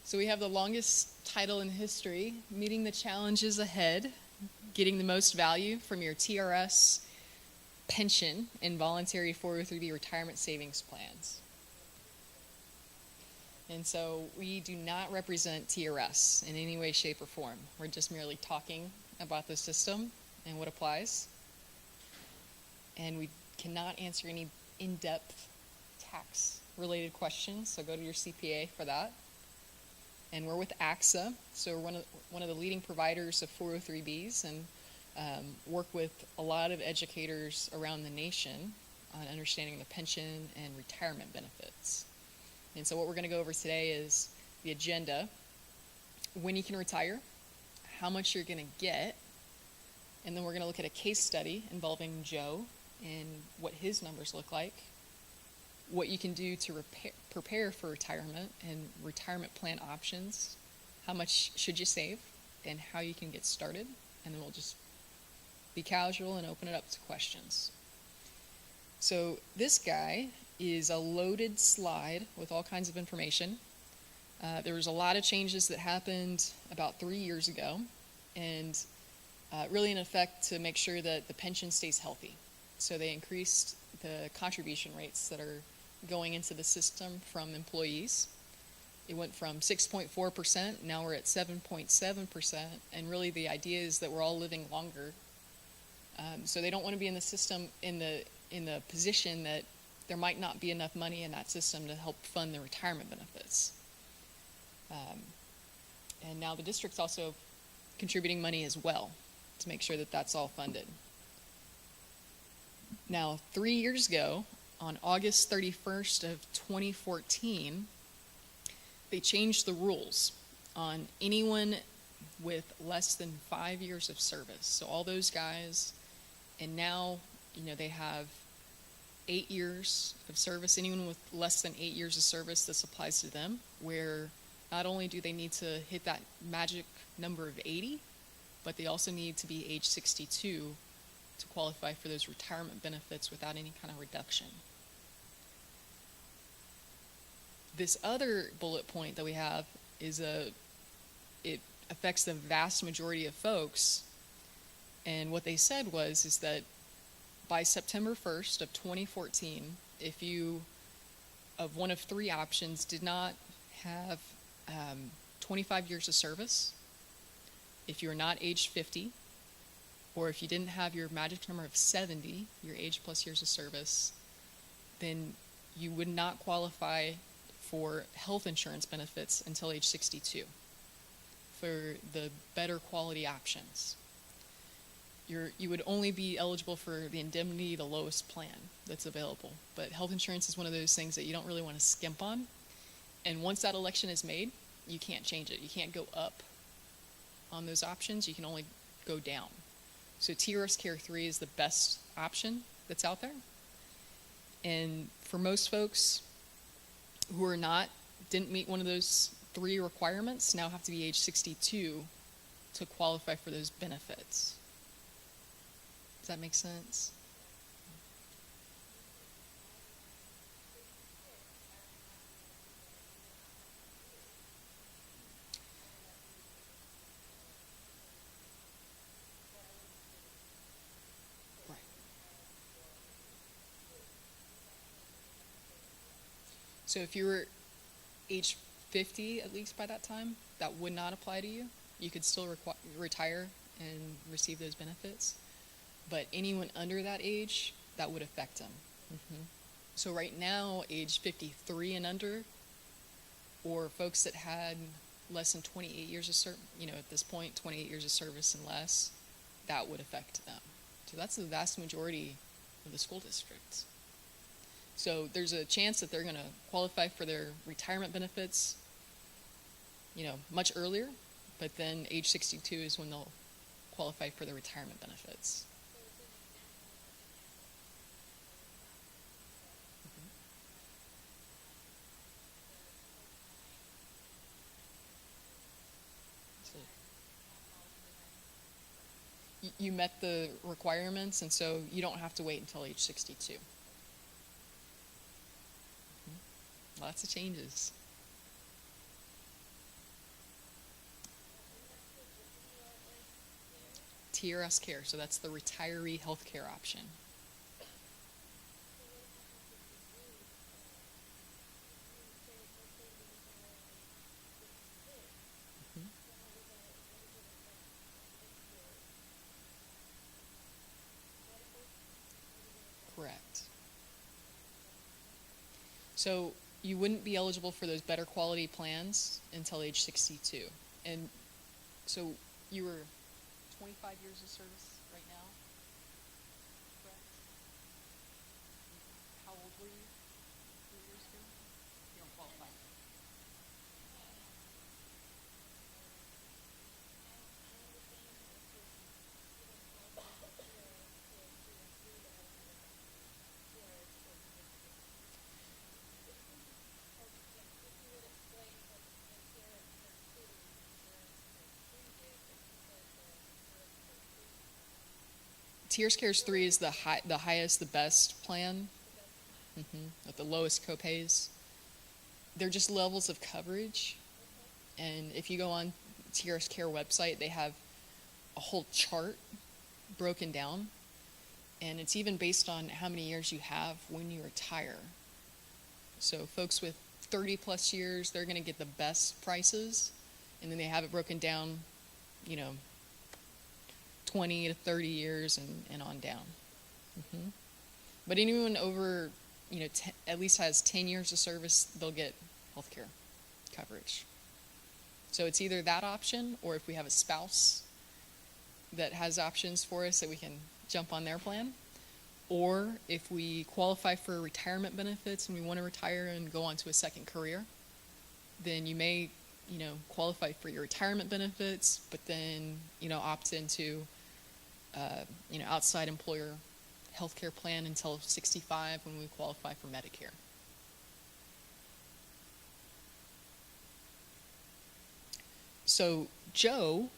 So we have the longest title in history, Meeting the Challenges Ahead, Getting the Most Value from Your TRS Pension and Voluntary 403B Retirement Savings Plans. And so we do not represent TRS in any way, shape, or form. We're just merely talking about the system and what applies. And we cannot answer any in-depth tax-related questions, so go to your CPA for that. And we're with AXA, so we're one of the leading providers of 403Bs and work with a lot of educators around the nation on understanding the pension and retirement benefits. And so what we're going to go over today is the agenda, when you can retire, how much you're going to get, and then we're going to look at a case study involving Joe and what his numbers look like, what you can do to prepare for retirement and retirement plan options, how much should you save, and how you can get started. And then we'll just be casual and open it up to questions. So this guy is a loaded slide with all kinds of information. There was a lot of changes that happened about 3 years ago, and really in effect to make sure that the pension stays healthy. So they increased the contribution rates that are going into the system from employees. It went from 6.4%, now we're at 7.7%, and really the idea is that we're all living longer. So they don't want to be in the system in the position that there might not be enough money in that system to help fund the retirement benefits. And now the district's also contributing money as well to make sure that that's all funded. Now, 3 years ago, on August 31st of 2014, they changed the rules on anyone with less than 5 years of service. So all those guys, and now, they have 8 years of service. Anyone with less than 8 years of service, this applies to them, where not only do they need to hit that magic number of 80, but they also need to be age 62 to qualify for those retirement benefits without any kind of reduction. This other bullet point that we have is it affects the vast majority of folks, and what they said is that by September 1st of 2014, if you, of one of three options, did not have 25 years of service, if you were not age 50, or if you didn't have your magic number of 70, your age plus years of service, then you would not qualify for health insurance benefits until age 62 for the better quality options. You would only be eligible for the indemnity, the lowest plan that's available. But health insurance is one of those things that you don't really want to skimp on. And once that election is made, you can't change it. You can't go up on those options. You can only go down. So TRS Care 3 is the best option that's out there. And for most folks who didn't meet one of those three requirements, now have to be age 62 to qualify for those benefits. Does that make sense? Right. So if you were age 50 at least by that time, that would not apply to you. You could still retire and receive those benefits. But anyone under that age, that would affect them. Mm-hmm. So right now, age 53 and under, or folks that had less than 28 years of service, at this point, 28 years of service and less, that would affect them. So that's the vast majority of the school districts. So there's a chance that they're going to qualify for their retirement benefits, much earlier, but then age 62 is when they'll qualify for the retirement benefits. You met the requirements, and so you don't have to wait until age 62. Lots of changes. TRS Care, so that's the retiree health care option. Mhm. Correct. So you wouldn't be eligible for those better quality plans until age 62. And so you were 25 years of service right now, correct? How old were you 3 years ago? You don't qualify. TRS Cares 3 is the highest, the best plan, with the lowest copays. They're just levels of coverage. And if you go on TRS Care website, they have a whole chart broken down. And it's even based on how many years you have when you retire. So folks with 30 plus years, they're going to get the best prices. And then they have it broken down, 20 to 30 years and on down. But anyone over, at least has 10 years of service, they'll get healthcare coverage. So it's either that option, or if we have a spouse that has options for us that we can jump on their plan, or if we qualify for retirement benefits and we want to retire and go on to a second career, then you may, qualify for your retirement benefits, but then, opt into, outside employer healthcare plan until 65 when we qualify for Medicare. So Joe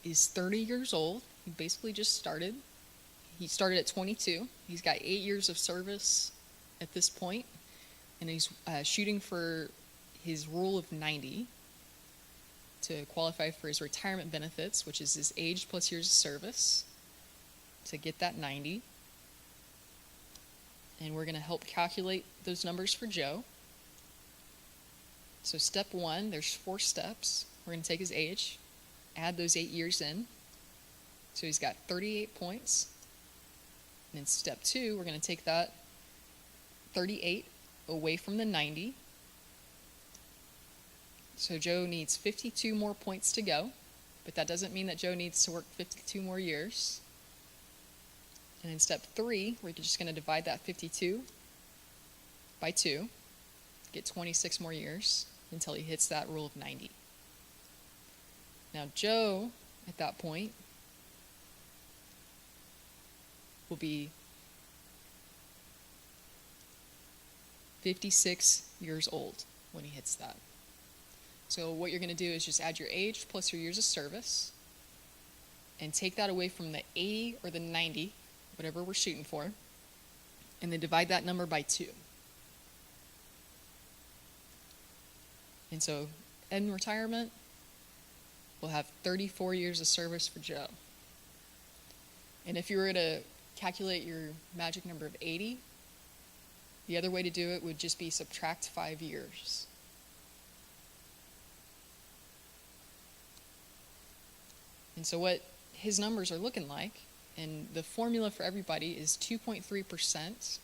is 30 years old. He basically just started. He started at 22. He's got 8 years of service at this point, and he's shooting for his rule of 90 to qualify for his retirement benefits, which is his age plus years of service, to get that 90. And we're going to help calculate those numbers for Joe. So step 1, there's 4 steps. We're going to take his age, add those 8 years in. So he's got 38 points. And in step 2, we're going to take that 38 away from the 90. So Joe needs 52 more points to go, but that doesn't mean that Joe needs to work 52 more years. And in step 3, we're just going to divide that 52 by 2, get 26 more years until he hits that rule of 90. Now Joe, at that point, will be 56 years old when he hits that. So what you're going to do is just add your age plus your years of service and take that away from the 80 or the 90, whatever we're shooting for, and then divide that number by 2. And so in retirement, we'll have 34 years of service for Joe. And if you were to calculate your magic number of 80, the other way to do it would just be subtract 5 years. And so what his numbers are looking like, and the formula for everybody is 2.3%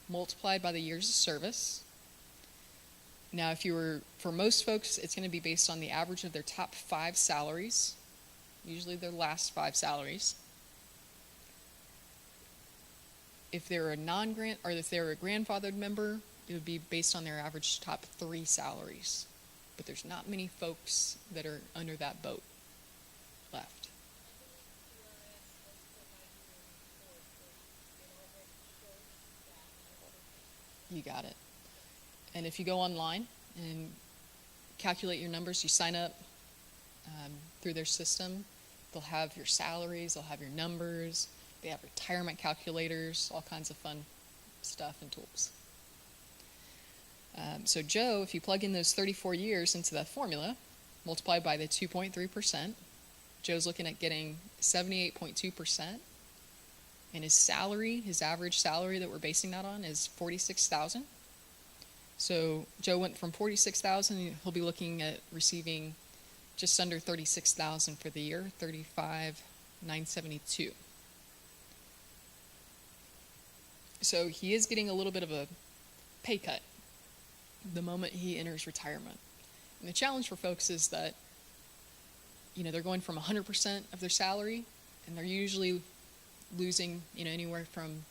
multiplied by the years of service. Now, for most folks, it's going to be based on the average of their top 5 salaries, usually their last 5 salaries. If they're a if they're a grandfathered member, it would be based on their average top 3 salaries. But there's not many folks that are under that boat left. You got it. And if you go online and calculate your numbers, you sign up through their system, they'll have your salaries, they'll have your numbers, they have retirement calculators, all kinds of fun stuff and tools. So Joe, if you plug in those 34 years into that formula, multiplied by the 2.3%, Joe's looking at getting 78.2%. And his salary, his average salary that we're basing that on, is $46,000. So Joe went from $46,000, he'll be looking at receiving just under $36,000 for the year, $35,972. So he is getting a little bit of a pay cut the moment he enters retirement. And the challenge for folks is that, they're going from 100% of their salary, and they're usually losing, anywhere from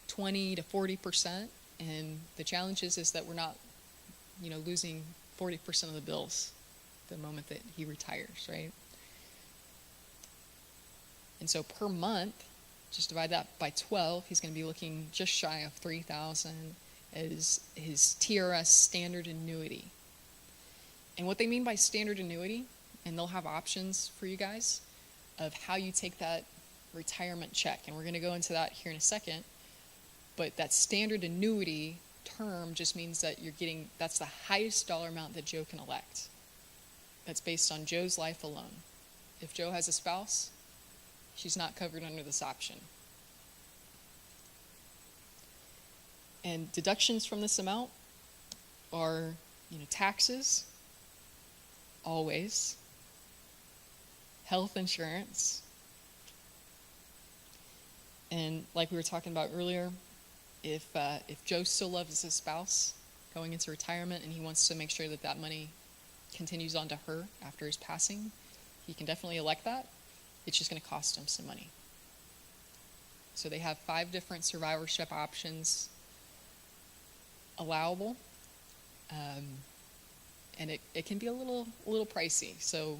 20 to 40%. And the challenge is that we're not, losing 40% of the bills the moment that he retires, right? And so per month, just divide that by 12, he's going to be looking just shy of $3,000 as his TRS standard annuity. And what they mean by standard annuity, and they'll have options for you guys of how you take that retirement check. And we're going to go into that here in a second. But that standard annuity term just means that that's the highest dollar amount that Joe can elect. That's based on Joe's life alone. If Joe has a spouse, she's not covered under this option. And deductions from this amount are, taxes, always, health insurance, and like we were talking about earlier, if Joe still loves his spouse going into retirement and he wants to make sure that that money continues on to her after his passing, he can definitely elect that. It's just going to cost him some money. So they have 5 different survivorship options allowable, and it can be a little pricey. So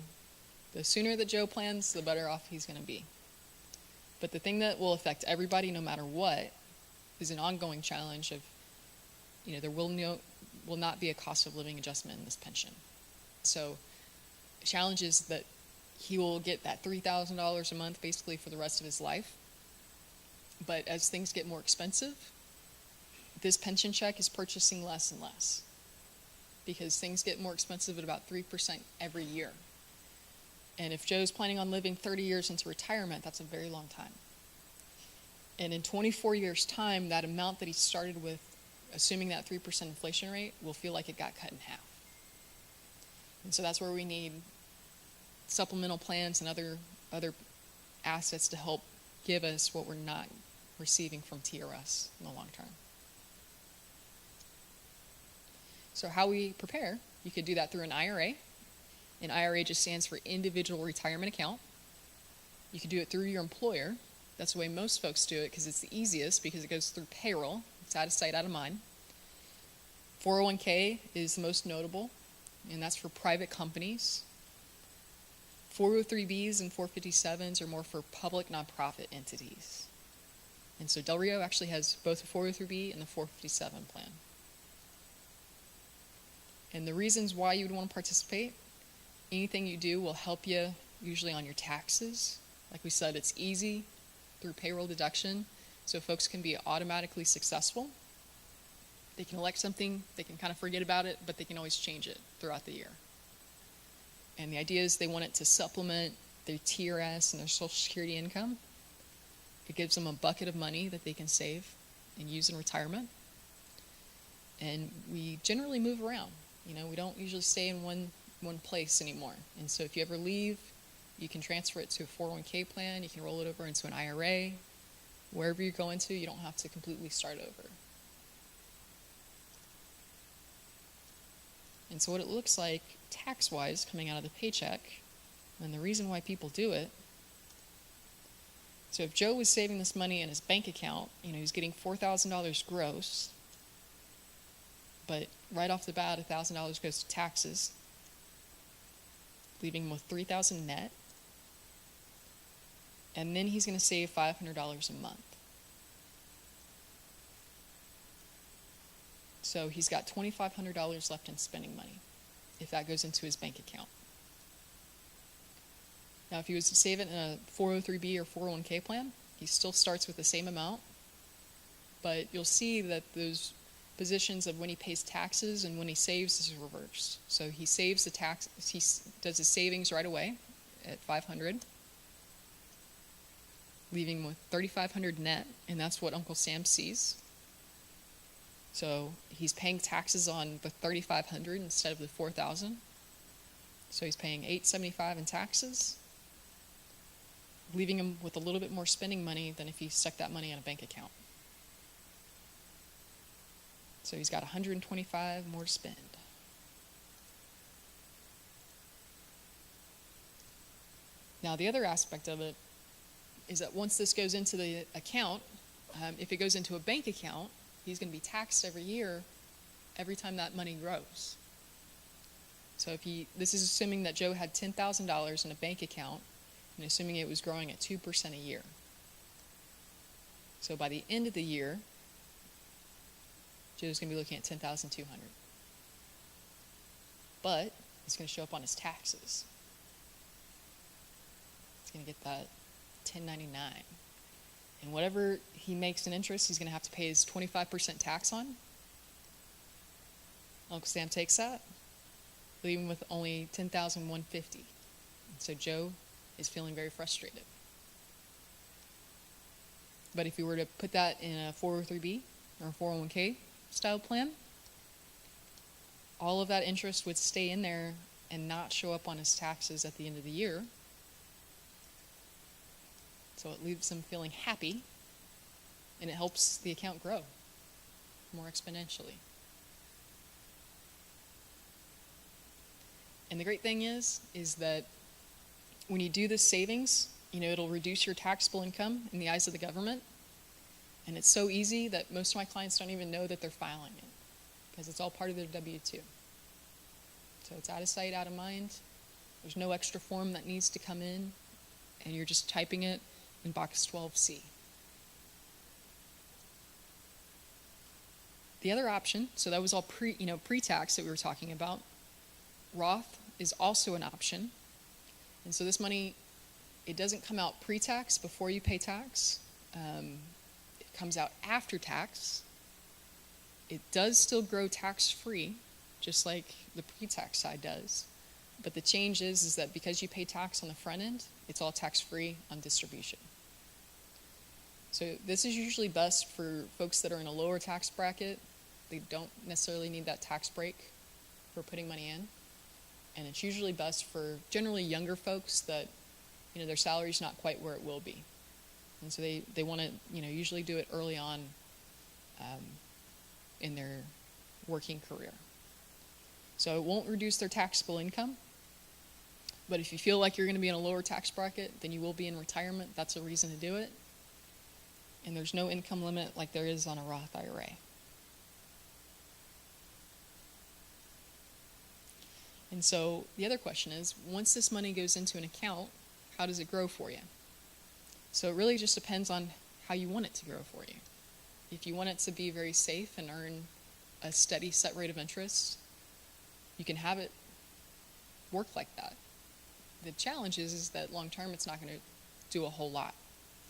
the sooner that Joe plans, the better off he's going to be. But the thing that will affect everybody, no matter what, is an ongoing challenge of, there will not be a cost of living adjustment in this pension. So the challenge is that he will get that $3,000 a month basically for the rest of his life. But as things get more expensive, this pension check is purchasing less and less because things get more expensive at about 3% every year. And if Joe's planning on living 30 years into retirement, that's a very long time. And in 24 years' time, that amount that he started with, assuming that 3% inflation rate, will feel like it got cut in half. And so that's where we need supplemental plans and other assets to help give us what we're not receiving from TRS in the long term. So how we prepare, you could do that through an IRA. An IRA just stands for Individual Retirement Account. You could do it through your employer. That's the way most folks do it because it's the easiest because it goes through payroll. It's out of sight, out of mind. 401k is the most notable, and that's for private companies. 403bs and 457s are more for public nonprofit entities. And so Del Rio actually has both a 403b and a 457 plan. And the reasons why you would want to participate, anything you do will help you usually on your taxes. Like we said, it's easy through payroll deduction, so folks can be automatically successful. They can elect something, they can kind of forget about it, but they can always change it throughout the year. And the idea is they want it to supplement their TRS and their Social Security income. It gives them a bucket of money that they can save and use in retirement. And we generally move around. We don't usually stay in one place anymore. And so if you ever leave, you can transfer it to a 401k plan, you can roll it over into an IRA. Wherever you're going to, you don't have to completely start over. And so what it looks like tax-wise coming out of the paycheck, and the reason why people do it, so if Joe was saving this money in his bank account, he's getting $4,000 gross, but right off the bat, $1,000 goes to taxes, leaving him with $3,000 net, and then he's going to save $500 a month. So he's got $2,500 left in spending money, if that goes into his bank account. Now, if he was to save it in a 403b or 401k plan, he still starts with the same amount, but you'll see that those positions of when he pays taxes and when he saves is reversed. So he saves he does his savings right away at $500, leaving him with $3,500 net, and that's what Uncle Sam sees. So he's paying taxes on the $3,500 instead of the $4,000. So he's paying $875 in taxes, leaving him with a little bit more spending money than if he stuck that money in a bank account. So he's got $125 more to spend. Now the other aspect of it is that once this goes into the account, if it goes into a bank account, he's going to be taxed every year, every time that money grows. So this is assuming that Joe had $10,000 in a bank account, and assuming it was growing at 2% a year. So by the end of the year, Joe's going to be looking at $10,200. But it's going to show up on his taxes. He's going to get that 1099. And whatever he makes in interest, he's going to have to pay his 25% tax on. Uncle Sam takes that, leaving with only $10,150. So Joe is feeling very frustrated. But if you were to put that in a 403B or a 401k style plan, all of that interest would stay in there and not show up on his taxes at the end of the year. So it leaves him feeling happy, and it helps the account grow more exponentially. And the great thing is that when you do this savings, it'll reduce your taxable income in the eyes of the government. And it's so easy that most of my clients don't even know that they're filing it, because it's all part of their W-2. So it's out of sight, out of mind. There's no extra form that needs to come in, and you're just typing it in box 12C. The other option, so that was all pre-tax that we were talking about. Roth is also an option. And so this money, it doesn't come out pre-tax before you pay tax. It comes out after tax. It does still grow tax-free, just like the pre-tax side does. But the change is that because you pay tax on the front end, it's all tax-free on distribution. So this is usually best for folks that are in a lower tax bracket. They don't necessarily need that tax break for putting money in. And it's usually best for generally younger folks that, their salary's not quite where it will be. And so they want to, usually do it early on in their working career. So it won't reduce their taxable income. But if you feel like you're going to be in a lower tax bracket, then you will be in retirement. That's a reason to do it. And there's no income limit like there is on a Roth IRA. And so the other question is, once this money goes into an account, how does it grow for you? So it really just depends on how you want it to grow for you. If you want it to be very safe and earn a steady set rate of interest, you can have it work like that. The challenge is that long term it's not going to do a whole lot.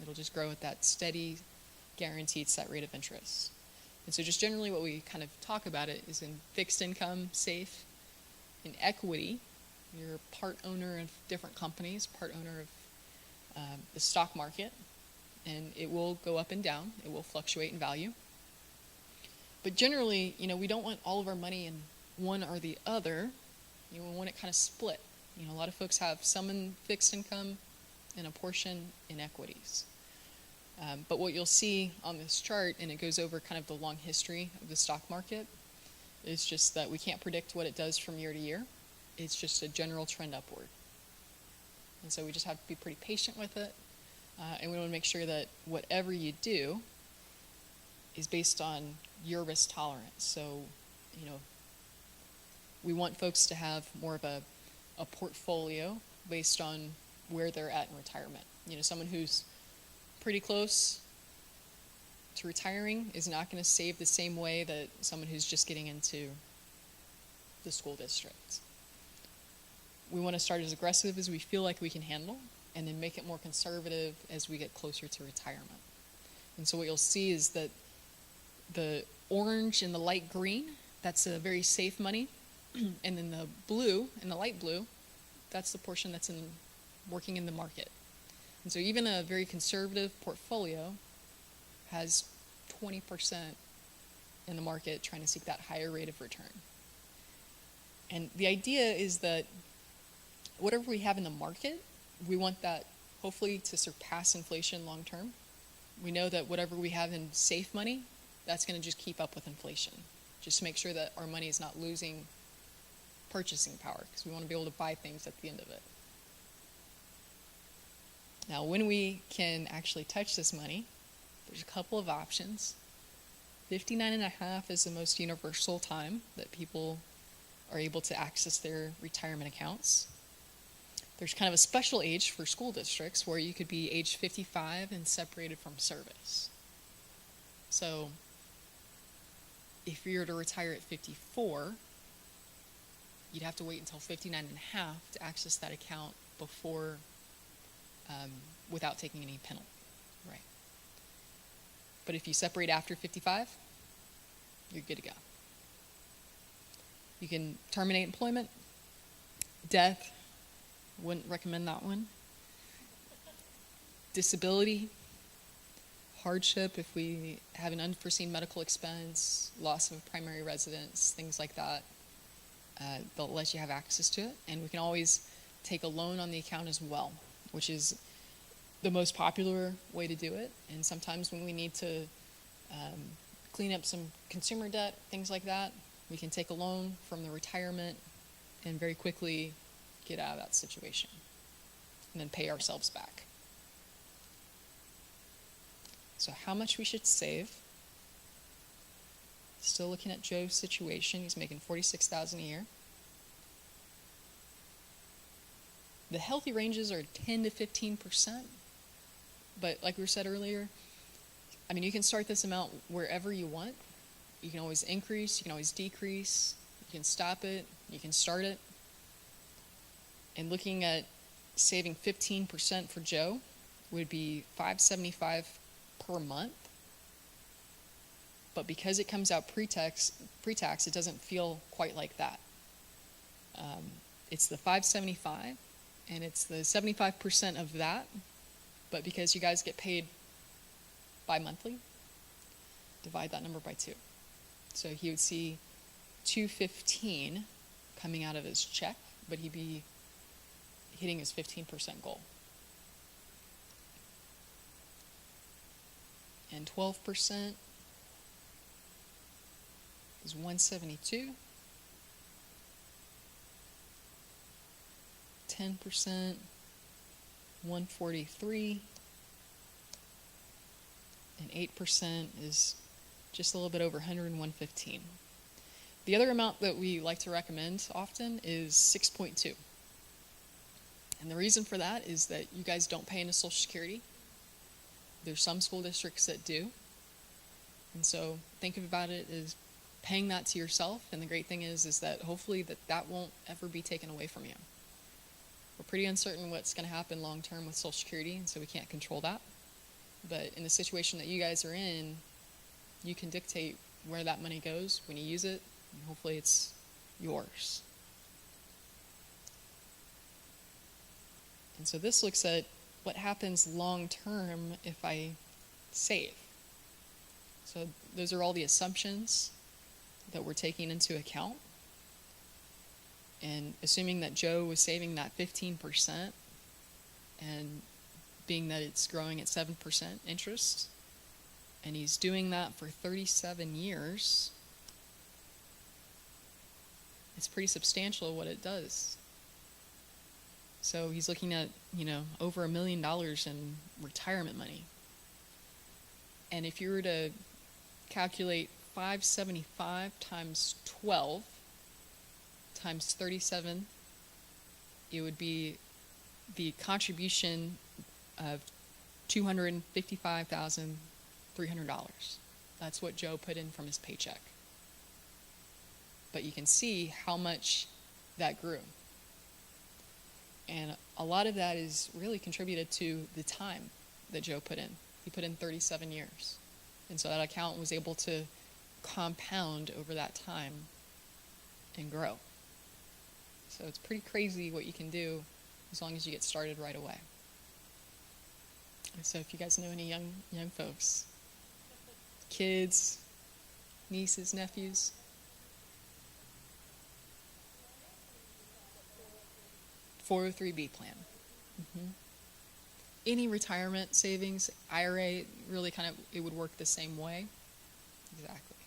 It'll just grow at that steady, guaranteed set rate of interest. And so just generally what we kind of talk about it is in fixed income, safe. In equity, you're part owner of different companies, part owner of the stock market, and it will go up and down. It will fluctuate in value. But generally, we don't want all of our money in one or the other. We want it kind of split. A lot of folks have some in fixed income and a portion in equities. But what you'll see on this chart, and it goes over kind of the long history of the stock market, is just that we can't predict what it does from year to year. It's just a general trend upward. And so we just have to be pretty patient with it. And we want to make sure that whatever you do is based on your risk tolerance. So, we want folks to have more of a portfolio based on where they're at in retirement. Someone who's pretty close to retiring is not going to save the same way that someone who's just getting into the school district. We want to start as aggressive as we feel like we can handle, and then make it more conservative as we get closer to retirement. And so what you'll see is that the orange and the light green, that's a very safe money, and then the blue and the light blue, that's the portion that's working in the market. And so even a very conservative portfolio has 20% in the market trying to seek that higher rate of return. And the idea is that whatever we have in the market, we want that hopefully to surpass inflation long term. We know that whatever we have in safe money, that's going to just keep up with inflation. Just to make sure that our money is not losing purchasing power, because we want to be able to buy things at the end of it. Now, when we can actually touch this money, there's a couple of options. 59.5 is the most universal time that people are able to access their retirement accounts. There's kind of a special age for school districts where you could be age 55 and separated from service. So if you were to retire at 54, you'd have to wait until 59.5 to access that account before, without taking any penalty, right? But if you separate after 55, you're good to go. You can terminate employment, death, wouldn't recommend that one. Disability, hardship if we have an unforeseen medical expense, loss of a primary residence, things like that. They'll let you have access to it. And we can always take a loan on the account as well, which is the most popular way to do it. And sometimes when we need to clean up some consumer debt, things like that, we can take a loan from the retirement and very quickly get out of that situation and then pay ourselves back. So how much we should save? Still looking at Joe's situation. He's making $46,000 a year. The healthy ranges are 10 to 15%. But like we said earlier, I mean, you can start this amount wherever you want. You can always increase, you can always decrease, you can stop it, you can start it. And looking at saving 15% for Joe would be $575 per month. But because it comes out pre-tax, it doesn't feel quite like that. It's the $575, and it's the 75% of that. But because you guys get paid bi-monthly, divide that number by 2. So he would see $215 coming out of his check, but he'd be hitting his 15% goal. And 12% is $172. 10%, $143. And 8% is just a little bit over $115. The other amount that we like to recommend often is 6.2. And the reason for that is that you guys don't pay into Social Security. There's some school districts that do. And so think about it as paying that to yourself. And the great thing is that hopefully that won't ever be taken away from you. We're pretty uncertain what's going to happen long term with Social Security, and so we can't control that. But in the situation that you guys are in, you can dictate where that money goes when you use it, and hopefully it's yours. And so this looks at what happens long term if I save. So those are all the assumptions that we're taking into account. And assuming that Joe was saving that 15%, and being that it's growing at 7% interest, and he's doing that for 37 years, it's pretty substantial what it does. So he's looking at, over $1 million in retirement money. And if you were to calculate 575 times 12 times 37, it would be the contribution of $255,300. That's what Joe put in from his paycheck. But you can see how much that grew. And a lot of that is really contributed to the time that Joe put in. He put in 37 years. And so that account was able to compound over that time and grow. So it's pretty crazy what you can do as long as you get started right away. So if you guys know any young folks, kids, nieces, nephews, 403B plan. Any retirement savings, IRA, really kind of, it would work the same way. Exactly.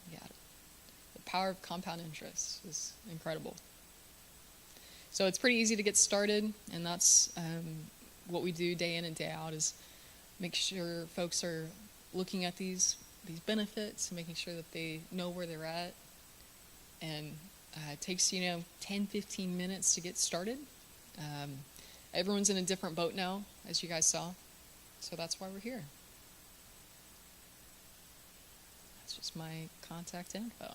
You got it. The power of compound interest is incredible. So it's pretty easy to get started, and that's what we do day in and day out, is make sure folks are looking at these benefits and making sure that they know where they're at. And it takes 10-15 minutes to get started. Everyone's in a different boat now, as you guys saw, so that's why we're here. That's just my contact info.